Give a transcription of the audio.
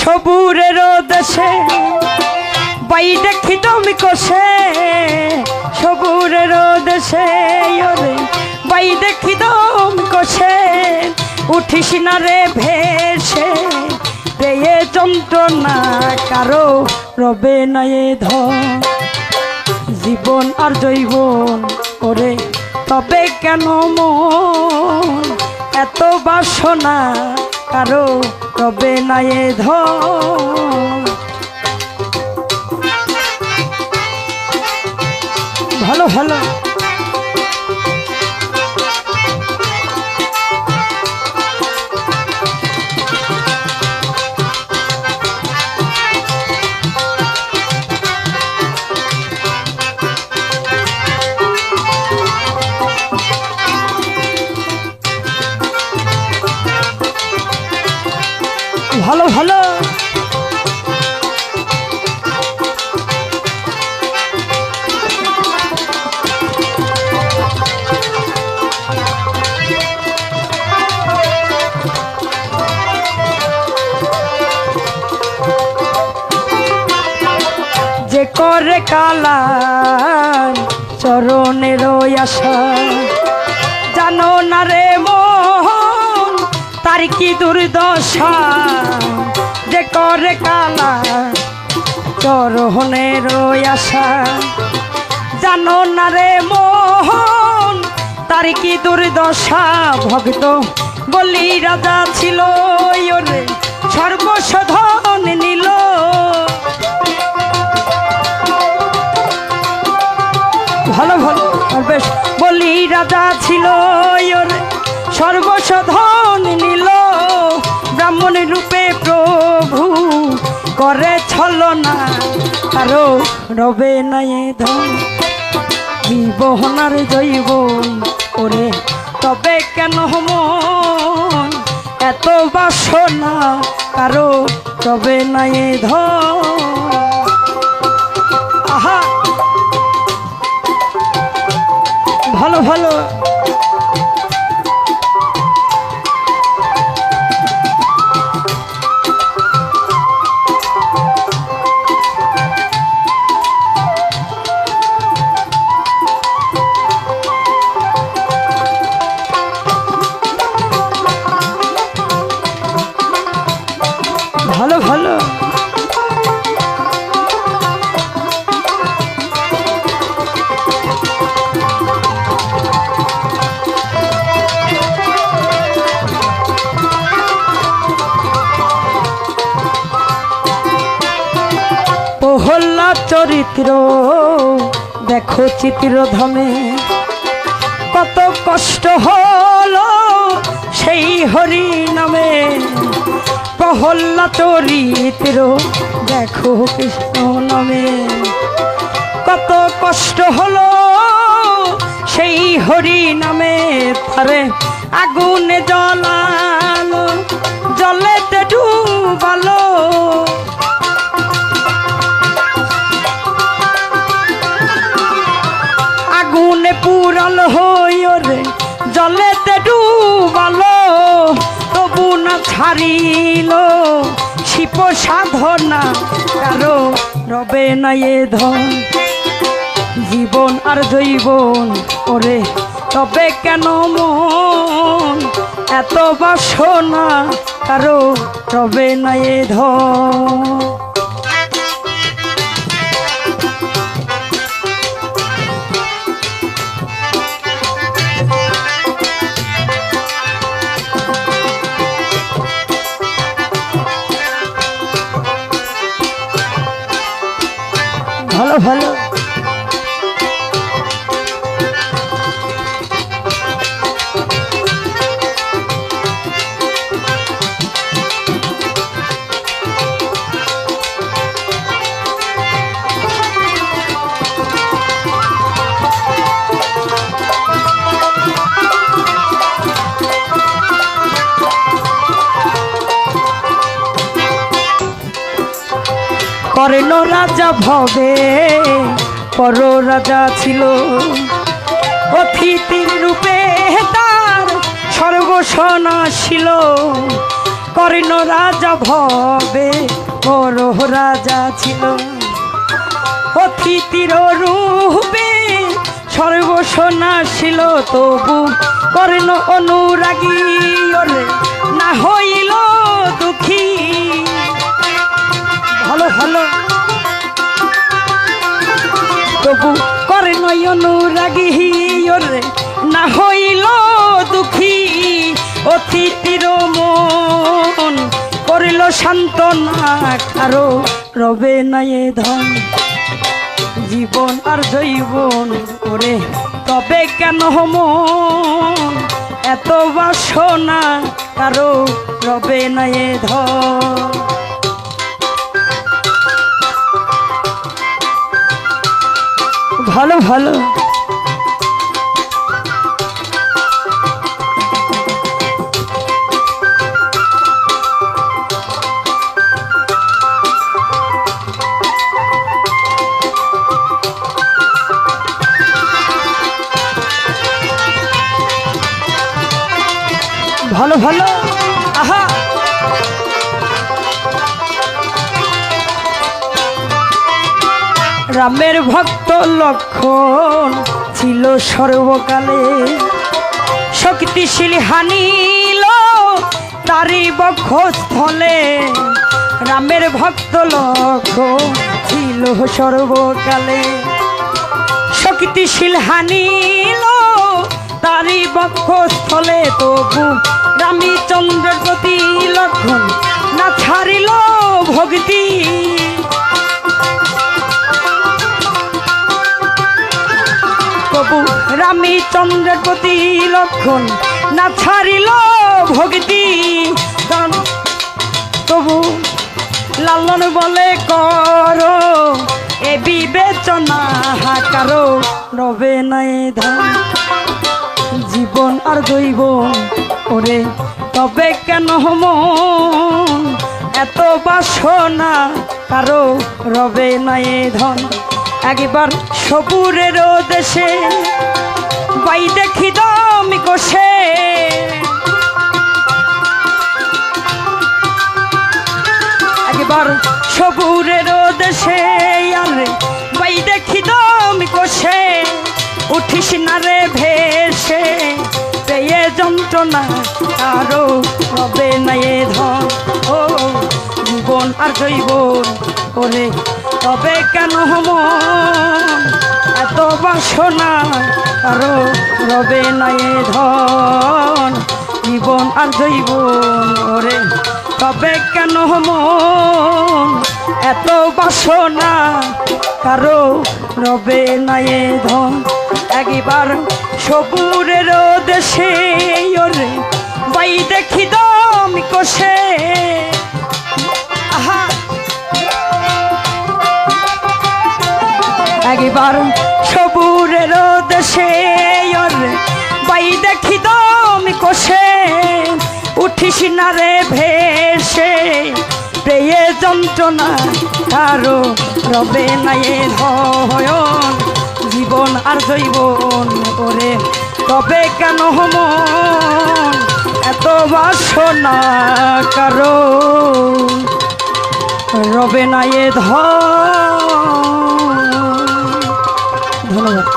সবুরের দেশে বাই দেখি তুমি কষে সবুরের দেশে ওরে বাই দেখি তুমি কষে উঠিস না রে ভেসে রে যন্ত্রণা কারো রবে না এ ধন জীবন আর জৈবন ওরে তবে কেন মন এত বাসনা কারো রবে না এ ধন ভালো ভালো ভালো ভালো যে করে কালার চরণের আশা জানো না রে মন তার কি দুর্দশা যে করে কালা চরণের আশা জানো না রে মোহন তার কি দুর্দশা ভক্ত বলি রাজা ছিল ওরে সর্বসাধন নিল ভালো ভালো বেশ বলি রাজা ছিল ওরে সর্বসাধন নিল ব্রাহ্মণ রূপে প্রভু করে ছলনা কারো রবে না এ ধন জীবন আর জৈবন ওরে তবে কেন মন এত বাসনা কারো রবে না এ ধন আহা ভালো ভালো ভালো ভালো প্রহ্লাদ চরিত্র দেখো চিত্রধামে কত কষ্ট হলো সেই হরি নামে প্রহ্লাদ চরিত্র দেখো কৃষ্ণ নামে কত কষ্ট হলো সেই হরি নামে তারে আগুনে জ্বলালো জলেতে ডুবালো আগুনে পুরালো হইরে জলেতে ডুবালো তবু না ছাড়িল শিপ সাধনা কারো রবে না এ ধন জীবন আর জৈবন ওরে তবে কেন মন এত বাসনা কারো রবে না এ ধন ভালো ভালো কর্ণ রাজা ভবে পর রাজা ছিল অতিথির রূপে তার সর্বসনা ছিল কর্ণ রাজা ভবে বড় রাজা ছিল, অতিথির রূপে সর্বসনা ছিল, তবু কর্ণ অনুরাগী ওরে না হইল দুঃখী। ভালো ভালো, তবু কর্ণ অনুরাগী ওরে না হইল দুঃখী। অতিথির মন করিল সান্ত্বনা, কারো রবে নাই এ ধন জীবন আর জৈবন করে, তবে কেন মন এত বাসনা, কারো রবে নাই এ ধন। ভালো ভালো, ভালো ভালো, আহা রামের ভক্ত লক্ষণ ছিল সর্বকালে, শক্তিশীল হানিল তারি বক্ষস্থলে। রামের ভক্ত লক্ষণ ছিল সর্বকালে, শক্তিশীল হানিল তারি বক্ষস্থলে, তবু রামচন্দ্রের প্রতি লক্ষণ না ছাড়িল ভক্তি। তবু রামচন্দ্রের প্রতি লক্ষণ না ছাড়িল ভক্তি। তবু লালন বলে কর এ বিবেচনা, কারো রবে নাই ধন জীবন আর জৈবন করে, তবে কেন মন এত বাসনা, কারো রবে নাই ধন। একবার সবুরের দেশে বাই দেখি দমি কষে, একবার সবুরের দেশে আরে বাই দেখি দমি কষে, উঠিস না রে ভেসে পেয়ে যন্ত্রণা, কারো রবে নাই এ ধন ও জীবন আর জৈবন করে, তবে কেন মন এত বাসনা, কারো রবে নাই এ ধন জীবন আর জৈবন করে, তবে কেন মন এত বাসনা, কারো রবে নাই এ ধন। একবার সবুরের দেশে ওরে বাই দেখি দমি কষে, আহা একবার সবুরের দেশে ওরে বাই দেখি দমি কষে, উঠিস না রে ভেসে পেয়ে যন্ত্রণা, কারো রবে নাই এ ধন জীবন আর জৈবন করে, তবে কেন মন এত বাসনা, কারো রবে নাই এ ধন। ধন্যবাদ।